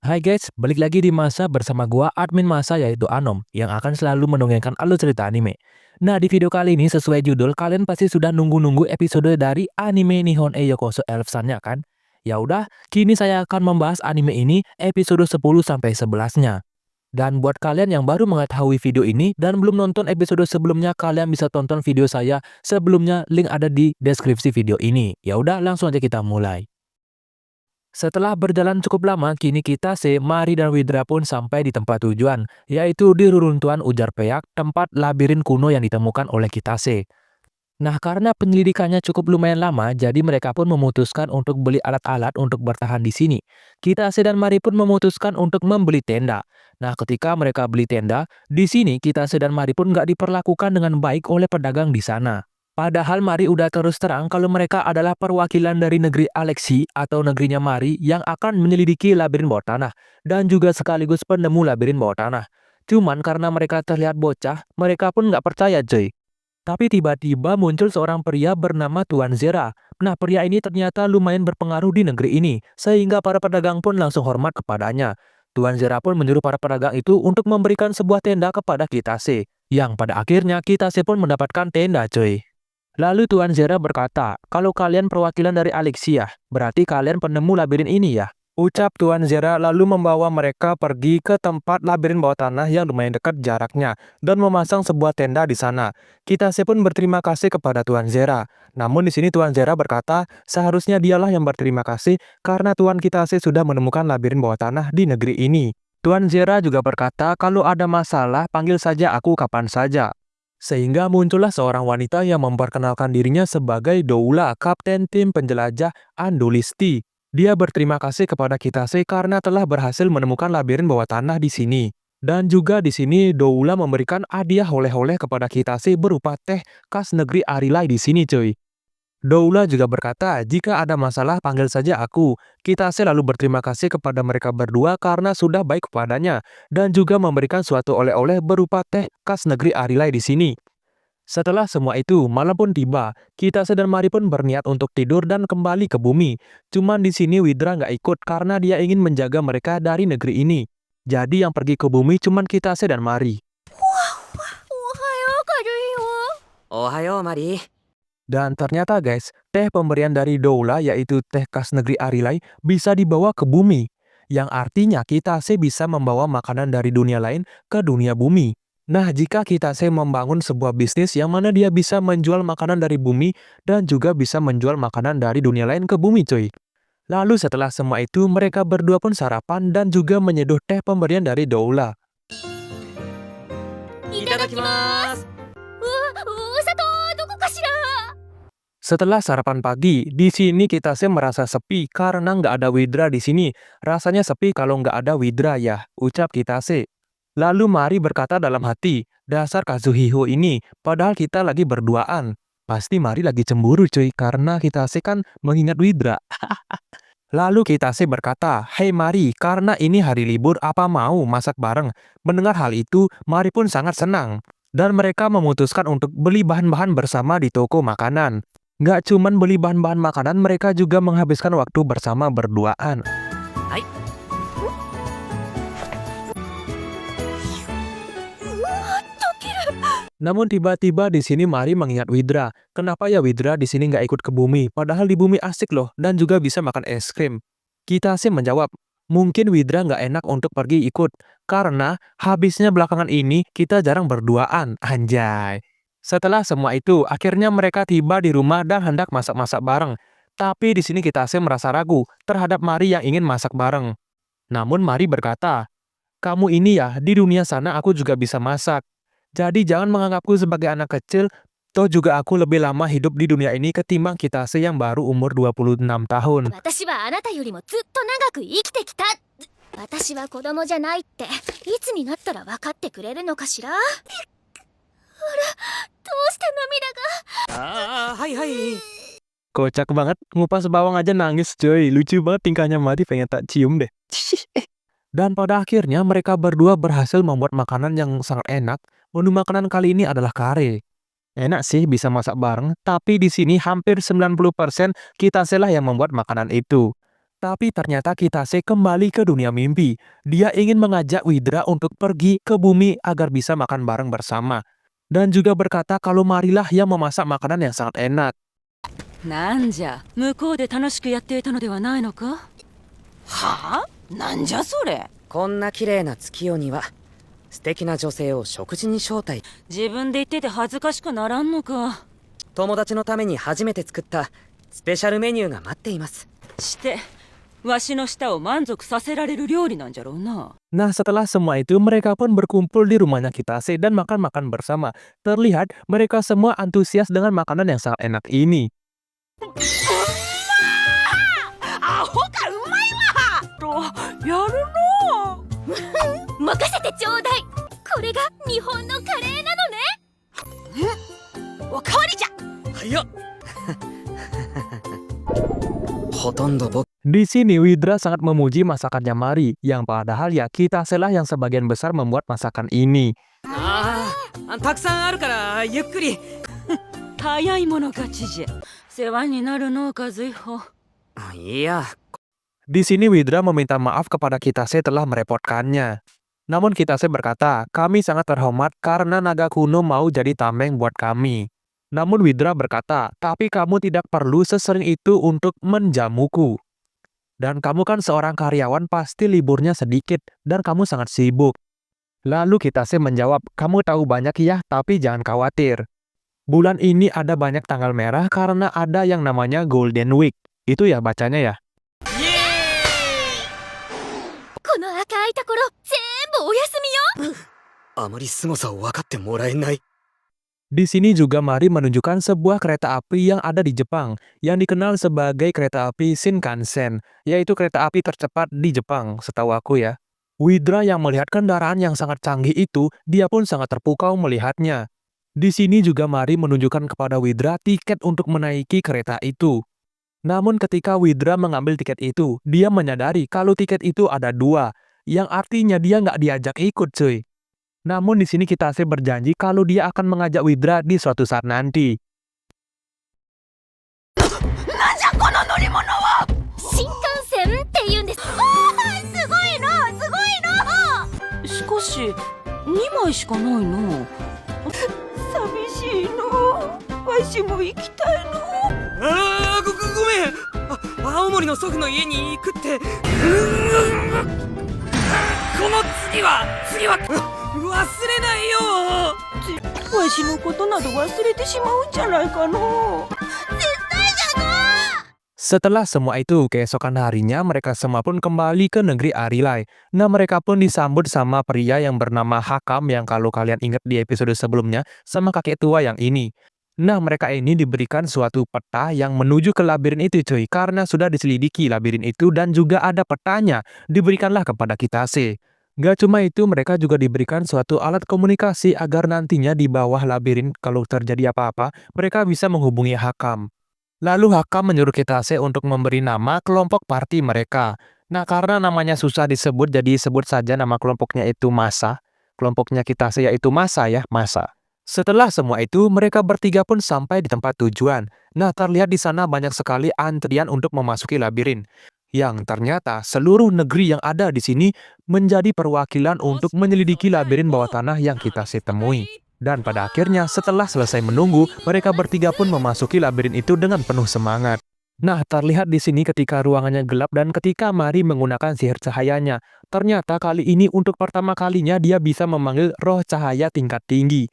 Hai guys, balik lagi di Masa bersama gua admin Masa yaitu Anom yang akan selalu mendongengkan alur cerita anime. Nah, di video kali ini sesuai judul kalian pasti sudah nunggu-nunggu episode dari anime Nihon Yokoso Elf Sun-nya kan? Ya udah, kini saya akan membahas anime ini episode 10 sampai 11-nya. Dan buat kalian yang baru mengetahui video ini dan belum nonton episode sebelumnya, kalian bisa tonton video saya sebelumnya, link ada di deskripsi video ini. Ya udah, langsung aja kita mulai. Setelah berjalan cukup lama, kini Kitase, Mari dan Widra pun sampai di tempat tujuan, yaitu di reruntuhan Ujar Peak, tempat labirin kuno yang ditemukan oleh Kitase. Nah, karena penyelidikannya cukup lumayan lama, jadi mereka pun memutuskan untuk beli alat-alat untuk bertahan di sini. Kitase dan Mari pun memutuskan untuk membeli tenda. Nah, ketika mereka beli tenda, di sini Kitase dan Mari pun nggak diperlakukan dengan baik oleh pedagang di sana. Padahal Mari udah terus terang kalau mereka adalah perwakilan dari negeri Alexi atau negerinya Mari yang akan menyelidiki labirin bawah tanah dan juga sekaligus penemu labirin bawah tanah. Cuman karena mereka terlihat bocah, mereka pun nggak percaya cuy. Tapi tiba-tiba muncul seorang pria bernama Tuan Zera. Nah, pria ini ternyata lumayan berpengaruh di negeri ini, sehingga para pedagang pun langsung hormat kepadanya. Tuan Zera pun menyuruh para pedagang itu untuk memberikan sebuah tenda kepada Kitase, yang pada akhirnya Kitase pun mendapatkan tenda cuy. Lalu Tuan Zera berkata, kalau kalian perwakilan dari Alexia, berarti kalian penemu labirin ini ya? Ucap Tuan Zera lalu membawa mereka pergi ke tempat labirin bawah tanah yang lumayan dekat jaraknya dan memasang sebuah tenda di sana. Kitase pun berterima kasih kepada Tuan Zera. Namun di sini Tuan Zera berkata, seharusnya dialah yang berterima kasih karena Tuan Kitase sudah menemukan labirin bawah tanah di negeri ini. Tuan Zera juga berkata, kalau ada masalah panggil saja aku kapan saja. Sehingga muncullah seorang wanita yang memperkenalkan dirinya sebagai Doula, kapten tim penjelajah Andulisti. Dia berterima kasih kepada Kitase karena telah berhasil menemukan labirin bawah tanah di sini. Dan juga di sini Doula memberikan hadiah oleh-oleh kepada Kitase berupa teh khas negeri Arilai di sini cuy. Doula juga berkata, jika ada masalah panggil saja aku. Kitase lalu berterima kasih kepada mereka berdua karena sudah baik kepadanya dan juga memberikan suatu oleh-oleh berupa teh khas negeri Arilai di sini. Setelah semua itu, malam pun tiba. Kitase dan Mari pun berniat untuk tidur dan kembali ke bumi. Cuman di sini Widra nggak ikut karena dia ingin menjaga mereka dari negeri ini. Jadi yang pergi ke bumi cuman Kitase dan Mari. Ohayo, Mari. Dan ternyata guys, teh pemberian dari Doula yaitu teh khas negeri Arilai bisa dibawa ke bumi. Yang artinya Kitase bisa membawa makanan dari dunia lain ke dunia bumi. Nah, jika Kitase membangun sebuah bisnis yang mana dia bisa menjual makanan dari bumi dan juga bisa menjual makanan dari dunia lain ke bumi cuy. Lalu setelah semua itu, mereka berdua pun sarapan dan juga menyeduh teh pemberian dari Doula. Itadakimasu. Setelah sarapan pagi, di sini Kitase merasa sepi karena nggak ada Widra di sini. Rasanya sepi kalau nggak ada Widra ya, ucap Kitase. Lalu Mari berkata dalam hati, dasar Kazuhiko ini, padahal kita lagi berduaan. Pasti Mari lagi cemburu cuy, karena Kitase kan mengingat Widra. Lalu Kitase berkata, hei Mari, karena ini hari libur apa mau masak bareng? Mendengar hal itu, Mari pun sangat senang. Dan mereka memutuskan untuk beli bahan-bahan bersama di toko makanan. Nggak cuman beli bahan-bahan makanan, mereka juga menghabiskan waktu bersama berduaan. Hai. Namun tiba-tiba di sini Mari mengingat Widra. Kenapa ya Widra di sini nggak ikut ke bumi? Padahal di bumi asik loh dan juga bisa makan es krim. Kitase menjawab, mungkin Widra nggak enak untuk pergi ikut. Karena habisnya belakangan ini kita jarang berduaan, anjay. Setelah semua itu, akhirnya mereka tiba di rumah dan hendak masak-masak bareng. Tapi di sini Kitase merasa ragu terhadap Mari yang ingin masak bareng. Namun Mari berkata, kamu ini ya, di dunia sana aku juga bisa masak. Jadi jangan menganggapku sebagai anak kecil, toh juga aku lebih lama hidup di dunia ini ketimbang Kitase yang baru umur 26 tahun. 私はあなたよりもずっと長く生きてきた。私は子供じゃないっていつになったら分かってくれるのかしら。どうしてはい。 Kocak banget, ngupas bawang aja nangis coy. Lucu banget tingkahnya Mari, pengen tak cium deh. Dan pada akhirnya mereka berdua berhasil membuat makanan yang sangat enak. Menu makanan kali ini adalah kare. Enak sih bisa masak bareng, tapi di sini hampir 90% Kitase lah yang membuat makanan itu. Tapi ternyata Kitase kembali ke dunia mimpi. Dia ingin mengajak Widra untuk pergi ke bumi agar bisa makan bareng bersama. Dan juga berkata kalau marilah yang memasak makanan yang sangat enak. なんじゃ向こうで楽しくやっていたのではないのかはあなんじゃそれこんな綺麗な月夜には素敵な女性を食事に招待。自分で言ってて恥ずかしくならんのか友達のために初めて作ったスペシャルメニューが待っています。してわしの舌を満足させられる料理なんじゃろうな Nah, setelah semua itu, mereka pun berkumpul di rumahnya Kitase dan makan-makan bersama. Terlihat mereka semua antusias dengan makanan yang sangat enak ini. アホかうまいわとやるの任せてちょうだい。これが日本のカレーなのね。おかわりじゃはいよほとんど僕 Di sini Widra sangat memuji masakannya Mari, yang padahal ya Kitase lah yang sebagian besar membuat masakan ini. たくさんあるからゆっくり。早い者勝ちじゃ世話になるの和彦いや Di sini Widra meminta maaf kepada Kitase telah merepotkannya. Namun Kitase berkata, kami sangat terhormat karena naga kuno mau jadi tameng buat kami. Namun Widra berkata, tapi kamu tidak perlu sesering itu untuk menjamuku. Dan kamu kan seorang karyawan pasti liburnya sedikit dan kamu sangat sibuk. Lalu Kitase menjawab, kamu tahu banyak ya, tapi jangan khawatir. Bulan ini ada banyak tanggal merah karena ada yang namanya Golden Week. Itu ya bacanya ya. この赤いところ全部お休みよ。あまり凄さを分かってもらえない。 Di sini juga Mari menunjukkan sebuah kereta api yang ada di Jepang, yang dikenal sebagai kereta api Shinkansen, yaitu kereta api tercepat di Jepang, setahu aku ya. Widra yang melihat kendaraan yang sangat canggih itu, dia pun sangat terpukau melihatnya. Di sini juga Mari menunjukkan kepada Widra tiket untuk menaiki kereta itu. Namun ketika Widra mengambil tiket itu, dia menyadari kalau tiket itu ada 2, yang artinya dia nggak diajak ikut cuy. Namun di sini Kitase berjanji kalau dia akan mengajak Widra di suatu saat nanti. なんじゃこの乗り物は新幹線って言うんです。すごいなすごいな。しかし2枚しかないの寂しいのわしも行きたいのごめん。青森の祖父の家に行くってこの次は忘れないよ。わしのことなど忘れてしまうんじゃないかの Setelah semua itu, keesokan harinya mereka semua pun kembali ke negeri Arilai. Nah, mereka pun disambut sama pria yang bernama Hakam yang kalau kalian ingat di episode sebelumnya, sama kakek tua yang ini. Nah, mereka ini diberikan suatu peta yang menuju ke labirin itu cuy, karena sudah diselidiki labirin itu dan juga ada petanya, diberikanlah kepada Kitase. Gak cuma itu, mereka juga diberikan suatu alat komunikasi agar nantinya di bawah labirin kalau terjadi apa-apa, mereka bisa menghubungi Hakam. Lalu Hakam menyuruh Kitase untuk memberi nama kelompok party mereka. Nah, karena namanya susah disebut, jadi sebut saja nama kelompoknya itu Masa. Kelompoknya Kitase yaitu Masa ya, Masa. Setelah semua itu, mereka bertiga pun sampai di tempat tujuan. Nah, terlihat di sana banyak sekali antrian untuk memasuki labirin. Yang ternyata seluruh negeri yang ada di sini menjadi perwakilan untuk menyelidiki labirin bawah tanah yang Kitase temui. Dan pada akhirnya setelah selesai menunggu, mereka bertiga pun memasuki labirin itu dengan penuh semangat. Nah, terlihat di sini ketika ruangannya gelap dan ketika Mari menggunakan sihir cahayanya. Ternyata kali ini untuk pertama kalinya dia bisa memanggil roh cahaya tingkat tinggi.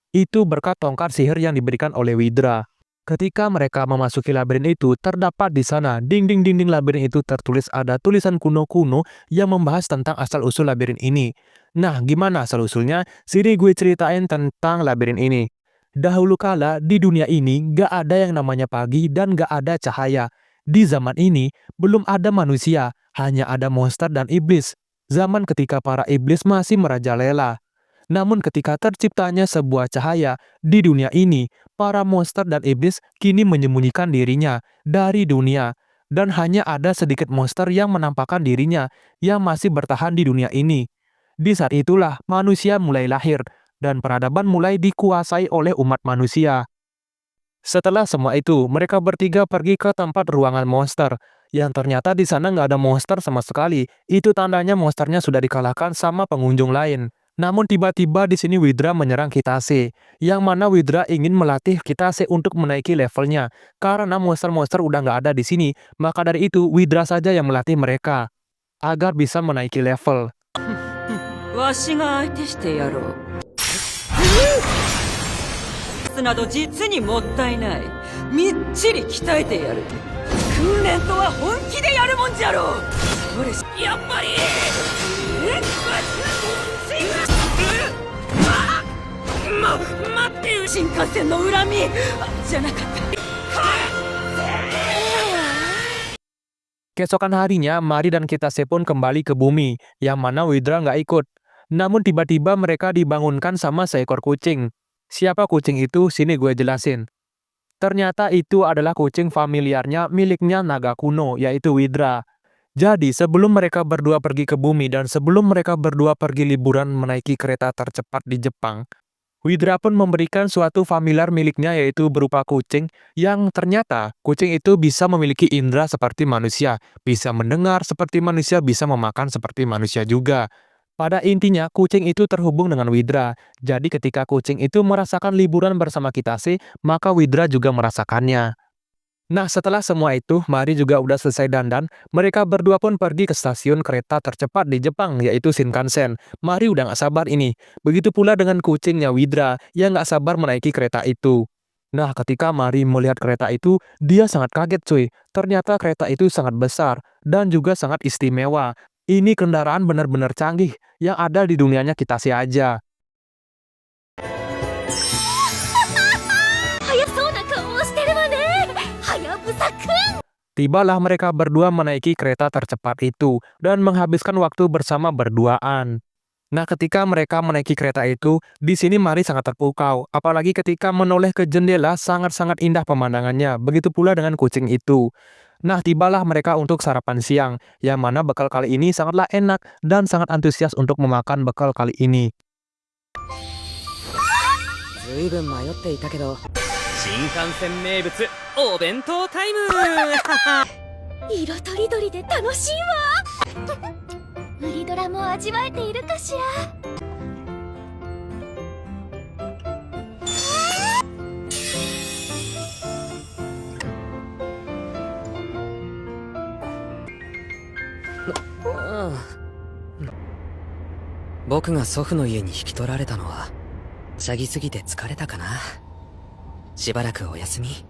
Itu berkat tongkat sihir yang diberikan oleh Widra. Ketika mereka memasuki labirin itu, terdapat di sana dinding-dinding labirin itu tertulis ada tulisan kuno-kuno yang membahas tentang asal-usul labirin ini. Nah, gimana asal-usulnya? Sini gue ceritain tentang labirin ini. Dahulu kala, di dunia ini gak ada yang namanya pagi dan gak ada cahaya. Di zaman ini, belum ada manusia, hanya ada monster dan iblis. Zaman ketika para iblis masih merajalela. Namun ketika terciptanya sebuah cahaya di dunia ini, para monster dan iblis kini menyembunyikan dirinya dari dunia. Dan hanya ada sedikit monster yang menampakkan dirinya yang masih bertahan di dunia ini. Di saat itulah manusia mulai lahir dan peradaban mulai dikuasai oleh umat manusia. Setelah semua itu, mereka bertiga pergi ke tempat ruangan monster yang ternyata di sana nggak ada monster sama sekali. Itu tandanya monsternya sudah dikalahkan sama pengunjung lain. Namun tiba-tiba di sini Widra menyerang Kitase, yang mana Widra ingin melatih Kitase untuk menaiki levelnya. Karena monster-monster udah nggak ada di sini, maka dari itu Widra saja yang melatih mereka agar bisa menaiki level. わしが相手してやろう。など実にもったいない。みっちり鍛えてやる。訓練とは本気でやるもんじゃろう。それやっぱり待ってよ。新幹線の恨みじゃなかった。 Keesokan harinya, Mari dan Kitase pun kembali ke bumi, yang mana Widra nggak ikut. Namun tiba-tiba mereka dibangunkan sama seekor kucing. Siapa kucing itu? Sini gue jelasin. Ternyata itu adalah kucing familiarnya miliknya naga kuno, yaitu Widra. Jadi sebelum mereka berdua pergi ke bumi dan sebelum mereka berdua pergi liburan menaiki kereta tercepat di Jepang, Widra pun memberikan suatu familiar miliknya yaitu berupa kucing yang ternyata kucing itu bisa memiliki indera seperti manusia, bisa mendengar seperti manusia, bisa memakan seperti manusia juga. Pada intinya, kucing itu terhubung dengan Widra. Jadi ketika kucing itu merasakan liburan bersama Kitase, maka Widra juga merasakannya. Nah, setelah semua itu, Mari juga udah selesai dandan. Mereka berdua pun pergi ke stasiun kereta tercepat di Jepang, yaitu Shinkansen. Mari udah gak sabar ini. Begitu pula dengan kucingnya Widra, yang gak sabar menaiki kereta itu. Nah, ketika Mari melihat kereta itu, dia sangat kaget cuy. Ternyata kereta itu sangat besar, dan juga sangat istimewa. Ini kendaraan benar-benar canggih, yang ada di dunianya Kitase aja. 早そうな顔をしてるわね。はやぶさくん。 Tibalah mereka berdua menaiki kereta tercepat itu, dan menghabiskan waktu bersama berduaan. Nah, ketika mereka menaiki kereta itu, di sini Mari sangat terpukau, apalagi ketika menoleh ke jendela sangat-sangat indah pemandangannya, begitu pula dengan kucing itu. Nah, tibalah mereka untuk sarapan siang, yang mana bekal kali ini sangatlah enak dan sangat antusias untuk memakan bekal kali ini. ずいぶん迷っていたけど、新幹線名物お弁当タイム。色とりどりで楽しいわ。ウリドラも味わえているかしら。 僕が祖父の家に引き取られたのははしゃぎすぎて疲れたかな。しばらくお休み。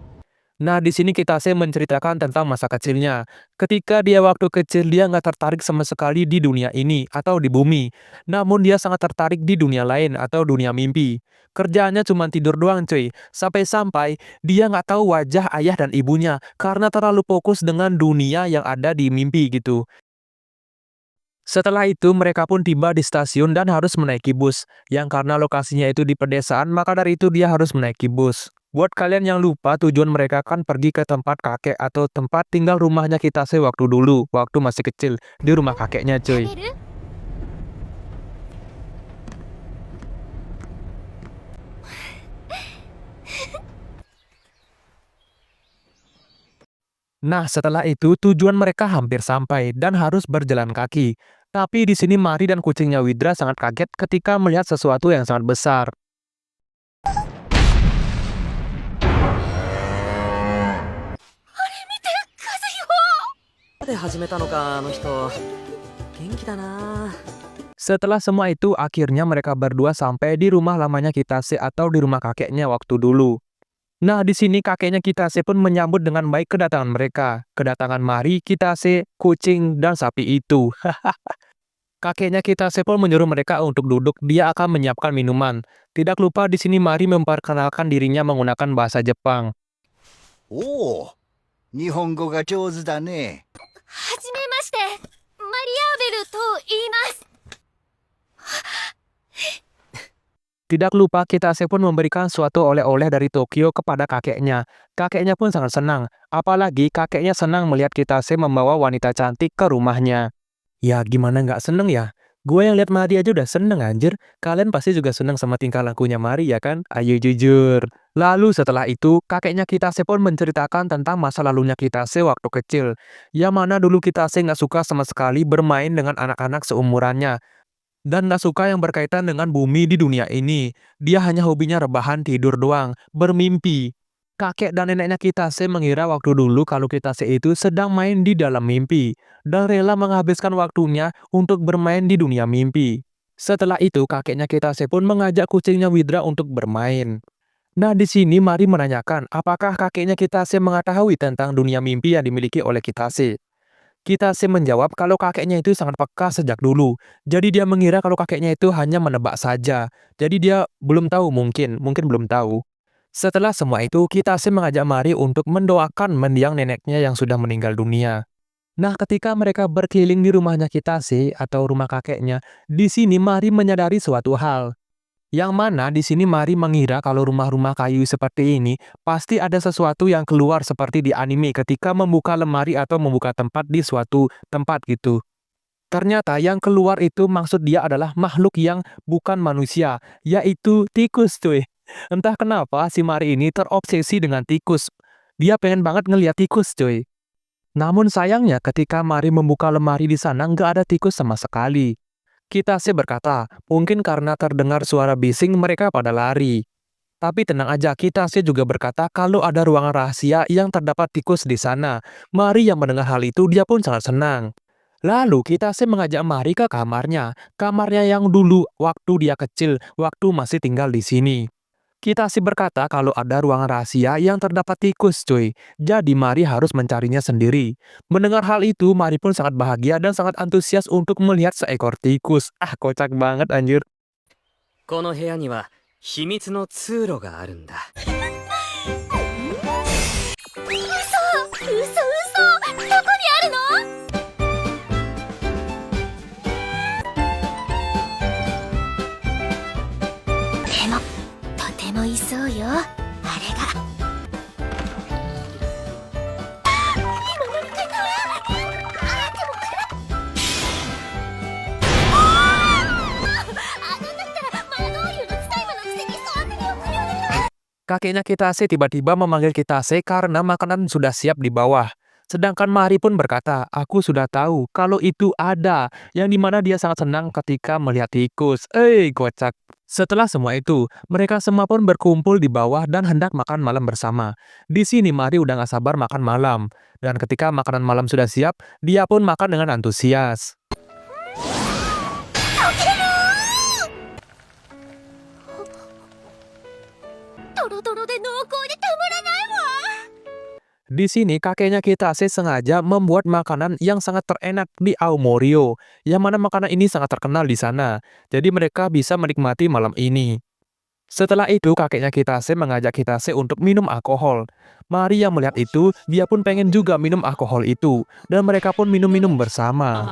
Nah, di sini Kitase menceritakan tentang masa kecilnya. Ketika dia waktu kecil, dia nggak tertarik sama sekali di dunia ini atau di bumi. Namun dia sangat tertarik di dunia lain atau dunia mimpi. Kerjaannya cuma tidur doang cuy. Sampai-sampai dia nggak tahu wajah ayah dan ibunya karena terlalu fokus dengan dunia yang ada di mimpi gitu. Setelah itu, mereka pun tiba di stasiun dan harus menaiki bus. Yang karena lokasinya itu di pedesaan, maka dari itu dia harus menaiki bus. Buat kalian yang lupa, tujuan mereka kan pergi ke tempat kakek atau tempat tinggal rumahnya Kitase waktu dulu, waktu masih kecil, di rumah kakeknya cuy. 食べる？ Nah, setelah itu tujuan mereka hampir sampai dan harus berjalan kaki. Tapi di sini Mari dan kucingnya Widra sangat kaget ketika melihat sesuatu yang sangat besar. で始めたのかあの人。元気だな。 Setelah semua itu, akhirnya mereka berdua sampai di rumah lamanya Kitase atau di rumah kakeknya waktu dulu. Nah, di sini kakeknya Kitase pun menyambut dengan baik kedatangan mereka. Kedatangan Mari, Kitase, kucing, dan sapi itu. Kakeknya Kitase pun menyuruh mereka untuk duduk, dia akan menyiapkan minuman. Tidak lupa di sini Mari memperkenalkan dirinya menggunakan bahasa Jepang. おお、日本語が上手だね。はじめまして、マリアーベルと言います。 Tidak lupa Kitase pun memberikan suatu oleh-oleh dari Tokyo kepada kakeknya. Kakeknya pun sangat senang, apalagi kakeknya senang melihat Kitase membawa wanita cantik ke rumahnya. Ya gimana nggak seneng ya? Gue yang lihat Mari aja udah seneng anjir. Kalian pasti juga seneng sama tingkah lakunya Mari ya kan? Ayo jujur. Lalu setelah itu, kakeknya Kitase pun menceritakan tentang masa lalunya Kitase waktu kecil. Yang mana dulu Kitase nggak suka sama sekali bermain dengan anak-anak seumurannya. Dan nggak suka yang berkaitan dengan bumi di dunia ini. Dia hanya hobinya rebahan tidur doang, bermimpi. Kakek dan neneknya Kitase mengira waktu dulu kalau Kitase itu sedang main di dalam mimpi dan rela menghabiskan waktunya untuk bermain di dunia mimpi. Setelah itu, kakeknya Kitase pun mengajak kucingnya Widra untuk bermain. Nah, di sini Mari menanyakan apakah kakeknya Kitase mengetahui tentang dunia mimpi yang dimiliki oleh Kitase. Kitase menjawab kalau kakeknya itu sangat peka sejak dulu. Jadi dia mengira kalau kakeknya itu hanya menebak saja. Jadi dia belum tahu mungkin belum tahu. Setelah semua itu, Kitase mengajak Mari untuk mendoakan mendiang neneknya yang sudah meninggal dunia. Nah, ketika mereka berkeliling di rumahnya Kitase atau rumah kakeknya, di sini Mari menyadari suatu hal. Yang mana di sini Mari mengira kalau rumah-rumah kayu seperti ini pasti ada sesuatu yang keluar seperti di anime ketika membuka lemari atau membuka tempat di suatu tempat gitu. Ternyata yang keluar itu maksud dia adalah makhluk yang bukan manusia, yaitu tikus cuy. Entah kenapa si Mari ini terobsesi dengan tikus. Dia pengen banget ngeliat tikus cuy. Namun sayangnya ketika Mari membuka lemari di sana nggak ada tikus sama sekali. Kitase berkata, mungkin karena terdengar suara bising mereka pada lari. Tapi tenang aja, Kitase juga berkata kalau ada ruangan rahasia yang terdapat tikus di sana. Mari yang mendengar hal itu dia pun sangat senang. Lalu Kitase mengajak Mari ke kamarnya yang dulu waktu dia kecil, waktu masih tinggal di sini. Kitase berkata kalau ada ruangan rahasia yang terdapat tikus cuy. Jadi Mari harus mencarinya sendiri. Mendengar hal itu, Mari pun sangat bahagia dan sangat antusias untuk melihat seekor tikus. Ah, kocak banget anjir. この部屋には秘密の通路があるんだ。嘘どこにあるの？とてもいそうよ、あれが。Kakeknya Kitase tiba-tiba memanggil Kitase karena makanan sudah siap di bawah. Sedangkan Mari pun berkata, aku sudah tahu kalau itu ada, yang dimana dia sangat senang ketika melihat tikus. Kocak. Setelah semua itu, mereka semua pun berkumpul di bawah dan hendak makan malam bersama. Di sini Mari udah gak sabar makan malam. Dan ketika makanan malam sudah siap, dia pun makan dengan antusias. Di sini kakeknya Kitase sengaja membuat makanan yang sangat terenak di Aomoryo, yang mana makanan ini sangat terkenal di sana. Jadi mereka bisa menikmati malam ini. Setelah itu kakeknya Kitase mengajak Kitase untuk minum alkohol. Mari yang melihat itu, dia pun pengen juga minum alkohol itu, dan mereka pun minum-minum bersama.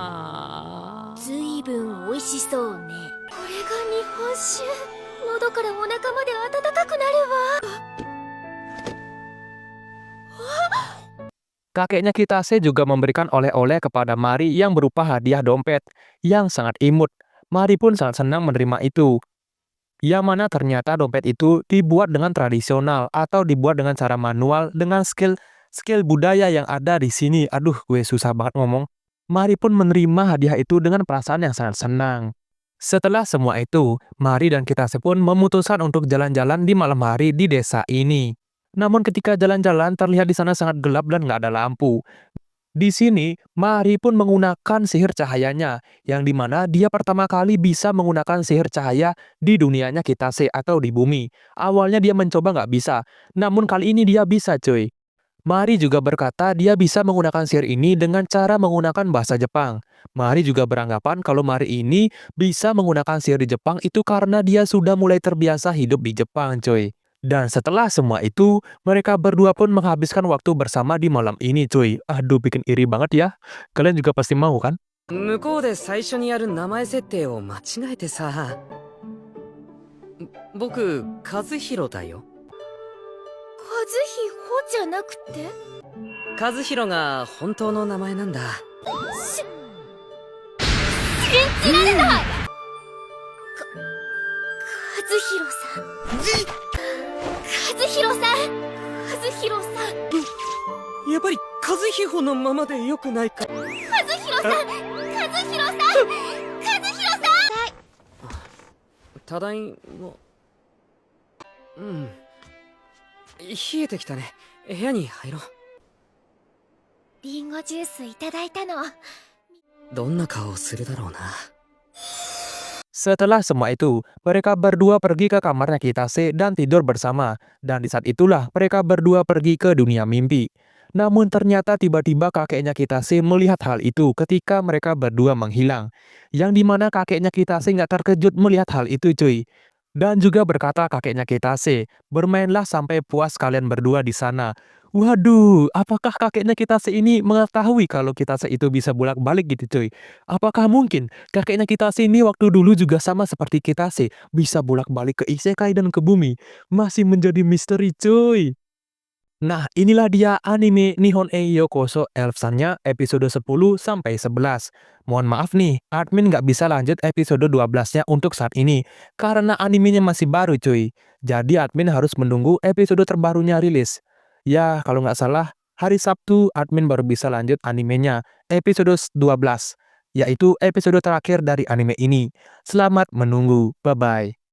随分美味しそうね。これが日本酒。喉からお腹まで温かくなるわ。 Kakeknya Kitase juga memberikan oleh-oleh kepada Mari yang berupa hadiah dompet yang sangat imut. Mari pun sangat senang menerima itu. Yang mana ternyata dompet itu dibuat dengan tradisional atau dibuat dengan cara manual dengan skill budaya yang ada di sini. Aduh, gue susah banget ngomong. Mari pun menerima hadiah itu dengan perasaan yang sangat senang. Setelah semua itu, Mari dan Kitase pun memutuskan untuk jalan-jalan di malam hari di desa ini. Namun ketika jalan-jalan terlihat di sana sangat gelap dan nggak ada lampu. Di sini, Mari pun menggunakan sihir cahayanya, yang dimana dia pertama kali bisa menggunakan sihir cahaya di dunianya Kitase atau di bumi. Awalnya dia mencoba nggak bisa, namun kali ini dia bisa cuy. Mari juga berkata dia bisa menggunakan sihir ini dengan cara menggunakan bahasa Jepang. Mari juga beranggapan kalau Mari ini bisa menggunakan sihir di Jepang itu karena dia sudah mulai terbiasa hidup di Jepang cuy. Dan setelah semua itu, mereka berdua pun menghabiskan waktu bersama di malam ini cuy. Aduh, bikin iri banget ya. Kalian juga pasti mau kan? 向こうで最初にやる名前設定を間違えてさ。僕、和弘だよ。和彦じゃなくて？和弘が本当の名前なんだ。信じられない！さん。和弘さん。和弘さん。やっぱり和彦のままでよくないか。和弘さん。和弘さん。和弘さん。ただいま。冷えてきたね。部屋に入ろう。リンゴジュースいただいたの。どんな顔をするだろうな。Setelah semua itu, mereka berdua pergi ke kamarnya Kitase dan tidur bersama. Dan di saat itulah mereka berdua pergi ke dunia mimpi. Namun ternyata tiba-tiba kakeknya Kitase melihat hal itu ketika mereka berdua menghilang. Yang dimana kakeknya Kitase nggak terkejut melihat hal itu cuy. Dan juga berkata kakeknya Kitase, bermainlah sampai puas kalian berdua di sana. Waduh, apakah kakeknya Kitase ini mengetahui kalau Kitase itu bisa bolak-balik gitu cuy? Apakah mungkin kakeknya Kitase ini waktu dulu juga sama seperti Kitase, bisa bolak-balik ke isekai dan ke bumi? Masih menjadi misteri cuy. Nah, inilah dia anime Nihon e Yokoso Elf-sannya episode 10 sampai 11. Mohon maaf nih, admin nggak bisa lanjut episode 12-nya untuk saat ini, karena animenya masih baru cuy. Jadi admin harus menunggu episode terbarunya rilis. Ya, kalau nggak salah, hari Sabtu admin baru bisa lanjut animenya, episode 12, yaitu episode terakhir dari anime ini. Selamat menunggu, bye-bye.